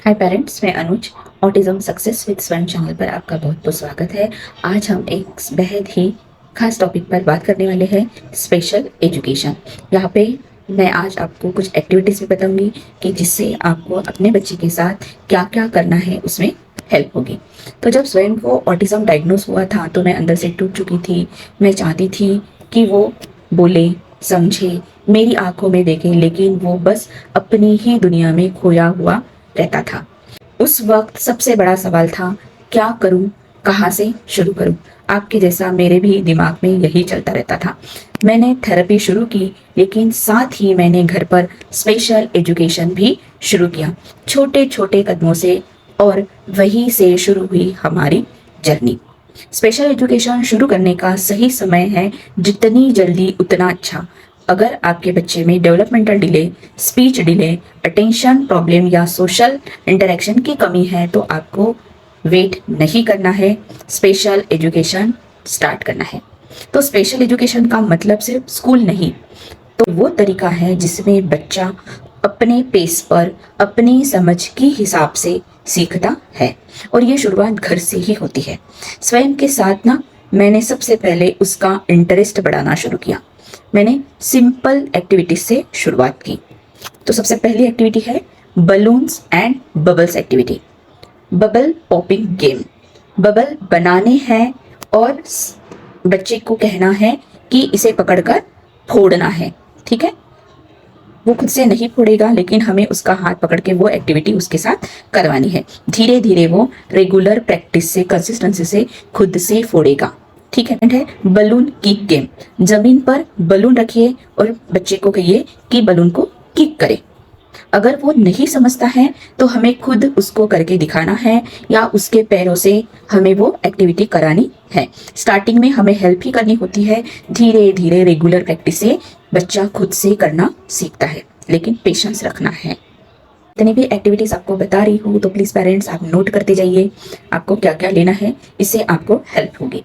हाय parents, मैं अनुज। Autism success with स्वयं channel पर आपका बहुत बहुत स्वागत है। आज हम एक बेहद ही खास टॉपिक पर बात करने वाले हैं, स्पेशल एजुकेशन। यहाँ पे मैं आज आपको कुछ एक्टिविटीज़ भी बताऊंगी कि जिससे आपको अपने बच्चे के साथ क्या क्या करना है उसमें हेल्प होगी। तो जब स्वयं को ऑटिज्म डायग्नोस हुआ था तो मैं अंदर से टूट चुकी थी। मैं चाहती थी कि वो बोले, समझे, मेरी आंखों में देखे, लेकिन वो बस अपनी ही दुनिया में खोया हुआ रहता था। उस वक्त सबसे बड़ा सवाल था, क्या करूं, कहाँ से शुरू करूं। आपके जैसा मेरे भी दिमाग में यही चलता रहता था। मैंने थेरेपी शुरू की, लेकिन साथ ही मैंने घर पर स्पेशल एजुकेशन भी शुरू किया, छोटे छोटे कदमों से। और वहीं से शुरू हुई हमारी जर्नी। स्पेशल एजुकेशन शुरू करने का सही समय है जितनी जल्दी उतना अच्छा। अगर आपके बच्चे में developmental delay, speech delay, attention problem या सोशल इंटरेक्शन की कमी है तो आपको वेट नहीं करना है, स्पेशल एजुकेशन स्टार्ट करना है। तो स्पेशल एजुकेशन का मतलब सिर्फ स्कूल नहीं, तो वो तरीका है जिसमें बच्चा अपने पेस पर अपनी समझ के हिसाब से सीखता है। और ये शुरुआत घर से ही होती है। स्वयं के साथ ना मैंने सबसे पहले उसका इंटरेस्ट बढ़ाना शुरू किया। मैंने सिंपल एक्टिविटीज से शुरुआत की। तो सबसे पहली एक्टिविटी है balloons and bubbles activity. Bubble popping game. Bubble बनाने हैं और बच्चे को कहना है कि इसे पकड़कर फोड़ना है। ठीक है, वो खुद से नहीं फोड़ेगा, लेकिन हमें उसका हाथ पकड़ के वो एक्टिविटी उसके साथ करवानी है। धीरे धीरे वो रेगुलर प्रैक्टिस से, कंसिस्टेंसी से खुद से फोड़ेगा। ठीक है। Balloon kick game. जमीन पर बलून रखिए और बच्चे को कहिए कि बलून को किक करे। अगर वो नहीं समझता है तो हमें खुद उसको करके दिखाना है या उसके पैरों से हमें वो एक्टिविटी करानी है। स्टार्टिंग में हमें हेल्प ही करनी होती है। धीरे धीरे रेगुलर प्रैक्टिस से बच्चा खुद से करना सीखता है, लेकिन पेशेंस रखना है। जितनी भी एक्टिविटीज आपको बता रही हूँ तो प्लीज पेरेंट्स आप नोट करते जाइए आपको क्या क्या लेना है, इससे आपको हेल्प होगी।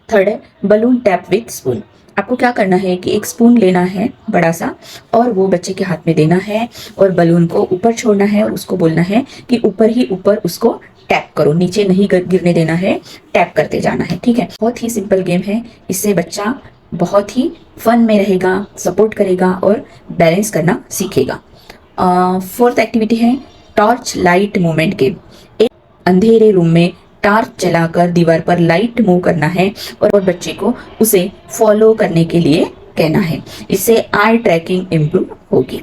थर्ड है बलून टैप विथ स्पून। आपको क्या करना है कि एक स्पून लेना है बड़ा सा और वो बच्चे के हाथ में देना है और बलून को ऊपर छोड़ना है और उसको बोलना है कि ऊपर ही ऊपर उसको टैप करो, नीचे नहीं गिरने देना है, टैप करते जाना है। ठीक है, बहुत ही सिंपल गेम है। इससे बच्चा बहुत ही फन में रहेगा, सपोर्ट करेगा और बैलेंस करना सीखेगा। फोर्थ एक्टिविटी है टॉर्च लाइट मूवमेंट गेम। एक अंधेरे रूम में टार्च चलाकर दीवार पर लाइट मूव करना है और बच्चे को उसे फॉलो करने के लिए कहना है। इससे आई ट्रैकिंग इंप्रूव होगी।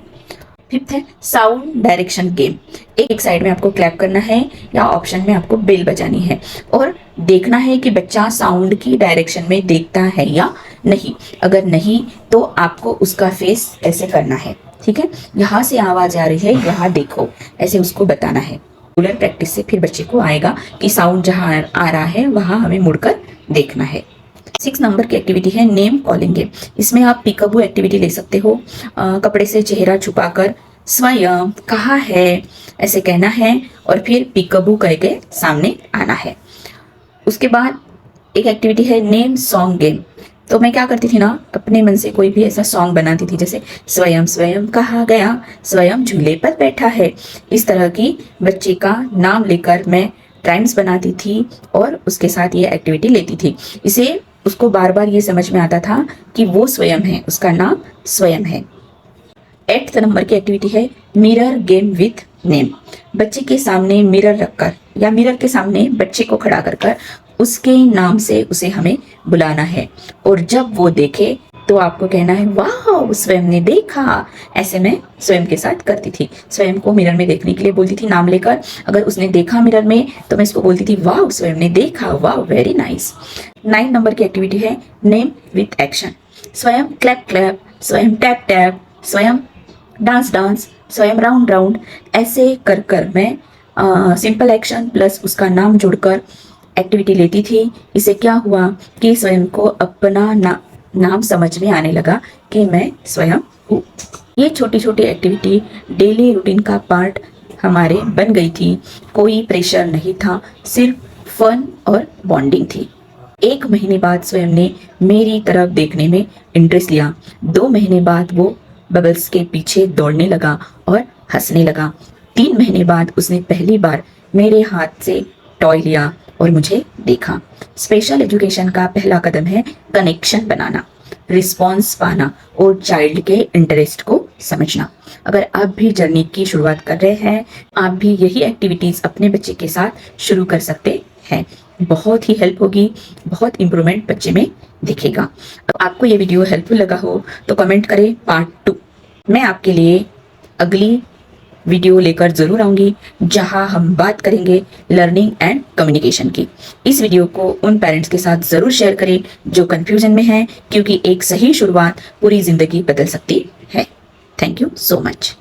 फिफ्थ है साउंड डायरेक्शन गेम। एक साइड में आपको क्लैप करना है या ऑप्शन में आपको बेल बजानी है और देखना है कि बच्चा साउंड की डायरेक्शन में देखता है या नहीं। अगर नहीं तो आपको उसका फेस ऐसे करना है। ठीक है, यहाँ से आवाज आ रही है, यहाँ देखो, ऐसे उसको बताना है। रेगुलर प्रैक्टिस से फिर बच्चे को आएगा कि साउंड जहाँ आ रहा है वहां हमें मुड़कर देखना है। 6 नंबर की एक्टिविटी है नेम कॉलिंग गेम। इसमें आप पिकअबू एक्टिविटी ले सकते हो। कपड़े से चेहरा छुपाकर स्वयं कहाँ है ऐसे कहना है और फिर पिकअबू कह के सामने आना है। उसके बाद एक एक्टिविटी है नेम सॉन्ग गेम। तो मैं क्या करती थी ना, अपने मन से कोई भी ऐसा सॉन्ग बनाती थी, जैसे स्वयं स्वयं कहा गया, स्वयं झूले पर बैठा है। इस तरह की बच्चे का नाम लेकर मैं राइम्स बनाती थी और उसके साथ ये एक्टिविटी लेती थी। इसे उसको बार बार ये समझ में आता था कि वो स्वयं है, उसका नाम स्वयं है। 8th नंबर की एक्टिविटी है मिरर गेम विथ नेम। बच्चे के सामने मिरर रखकर या मिरर के सामने बच्चे को खड़ा कर उसके नाम से उसे हमें बुलाना है और जब वो देखे तो आपको कहना है वाह स्वयं ने देखा। ऐसे मैं स्वयं के साथ करती थी। स्वयं को मिरर में देखने के लिए बोलती थी नाम लेकर। अगर उसने देखा मिरर में तो मैं इसको बोलती थी वाह स्वयं ने देखा, वाह वेरी नाइस। 9 नंबर की एक्टिविटी है नेम विथ एक्शन। स्वयं क्लैप क्लैप, स्वयं टैप टैप, स्वयं डांस डांस, स्वयं राउंड राउंड। ऐसे कर कर मैं सिंपल एक्शन प्लस उसका नाम जोड़कर एक्टिविटी लेती थी। इससे क्या हुआ कि स्वयं को अपना नाम समझ में आने लगा कि मैं स्वयं हूँ। ये छोटी छोटी एक्टिविटी डेली रूटीन का पार्ट हमारे बन गई थी। कोई प्रेशर नहीं था, सिर्फ फन और बॉन्डिंग थी। 1 महीने बाद स्वयं ने मेरी तरफ देखने में इंटरेस्ट लिया। 2 महीने बाद वो बबल्स के पीछे दौड़ने लगा और हंसने लगा। 3 महीने बाद उसने पहली बार मेरे हाथ से टॉय लिया और मुझे देखा। स्पेशल एजुकेशन का पहला कदम है कनेक्शन बनाना, रिस्पॉन्स पाना और चाइल्ड के इंटरेस्ट को समझना। अगर आप भी जर्नी की शुरुआत कर रहे हैं, आप भी यही एक्टिविटीज अपने बच्चे के साथ शुरू कर सकते हैं। बहुत ही हेल्प होगी, बहुत इंप्रूवमेंट बच्चे में दिखेगा। तो आपको ये वीडियो हेल्पफुल लगा हो तो कमेंट करें पार्ट 2। मैं आपके लिए अगली वीडियो लेकर जरूर आऊंगी जहां हम बात करेंगे लर्निंग एंड कम्युनिकेशन की। इस वीडियो को उन पेरेंट्स के साथ जरूर शेयर करें जो कंफ्यूजन में हैं, क्योंकि एक सही शुरुआत पूरी जिंदगी बदल सकती है। Thank you so much.